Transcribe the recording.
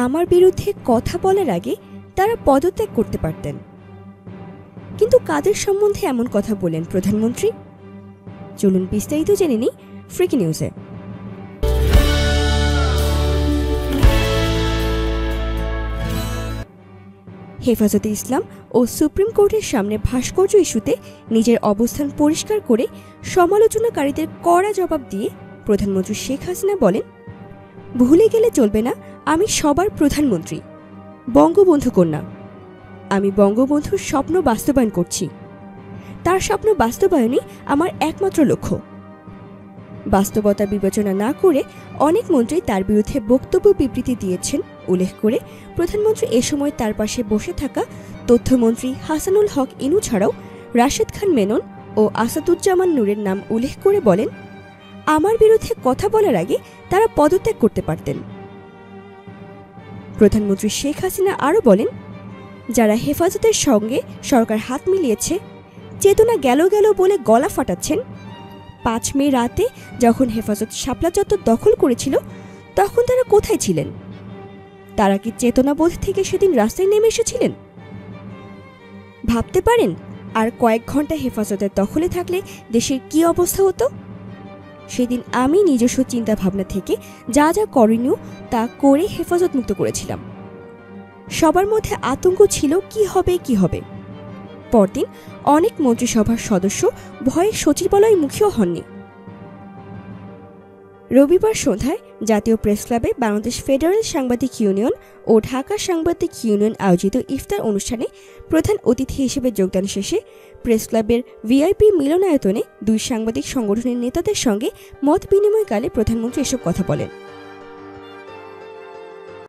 আমার বিরুদ্ধে কথা বলার আগে তারা পদত্যাগ করতে পারতেন। কিন্তু কাদের সম্বন্ধে এমন কথা বলেন প্রধানমন্ত্রী? চলুন বিস্তারিত জেনে নিই ফ্রিকি নিউজে। হেফাজতে ইসলাম ও সুপ্রিম কোর্টের সামনে ভাস্কর্য ইস্যুতে নিজের অবস্থান পরিষ্কার করে সমালোচনাকারীদের কড়া জবাব দিয়ে প্রধানমন্ত্রী শেখ হাসিনা বলেন, ভুলে গেলে চলবে না, আমি সবার প্রধানমন্ত্রী, বঙ্গবন্ধু কন্যা। আমি বঙ্গবন্ধুর স্বপ্ন বাস্তবায়ন করছি। তার স্বপ্ন বাস্তবায়নই আমার একমাত্র লক্ষ্য। বাস্তবতা বিবেচনা না করে অনেক মন্ত্রী তার বিরুদ্ধে বক্তব্য বিবৃতি দিয়েছেন উল্লেখ করে প্রধানমন্ত্রী এ সময় তার পাশে বসে থাকা তথ্যমন্ত্রী হাসানুল হক ইনু ছাড়াও রাশেদ খান মেনন ও আসাদুজ্জামান নূরের নাম উল্লেখ করে বলেন, আমার বিরুদ্ধে কথা বলার আগে তারা পদত্যাগ করতে পারতেন। প্রধানমন্ত্রী শেখ হাসিনা আরও বলেন, যারা হেফাজতের সঙ্গে সরকার হাত মিলিয়েছে, চেতনা গেল গেল বলে গলা ফাটাচ্ছেন, 5 মে রাতে যখন হেফাজত শাপলা চত্বর দখল করেছিল তখন তারা কোথায় ছিলেন? তারা কি চেতনাবোধ থেকে সেদিন রাস্তায় নেমে এসেছিলেন? ভাবতে পারেন আর কয়েক ঘন্টা হেফাজতের দখলে থাকলে দেশের কি অবস্থা হতো? সেদিন আমি নিজস্ব চিন্তা ভাবনা থেকে যা যা করণীয় তা করে হেফাজত মুক্ত করেছিলাম। সবার মধ্যে আতঙ্ক ছিল কি হবে। পরদিন অনেক মন্ত্রিসভার সদস্য ভয়ে সচিবালয়মুখীও হননি। রবিবার সন্ধ্যায় জাতীয় প্রেস ক্লাবে বাংলাদেশ ফেডারেল সাংবাদিক ইউনিয়ন ও ঢাকা সাংবাদিক ইউনিয়ন আয়োজিত ইফতার অনুষ্ঠানে প্রধান অতিথি হিসেবে যোগদান শেষে প্রেস ক্লাবের ভিআইপি মিলনায়তনে 2 সাংবাদিক সংগঠনের নেতাদের সঙ্গে মত বিনিময়কালে প্রধানমন্ত্রী এসব কথা বলেন।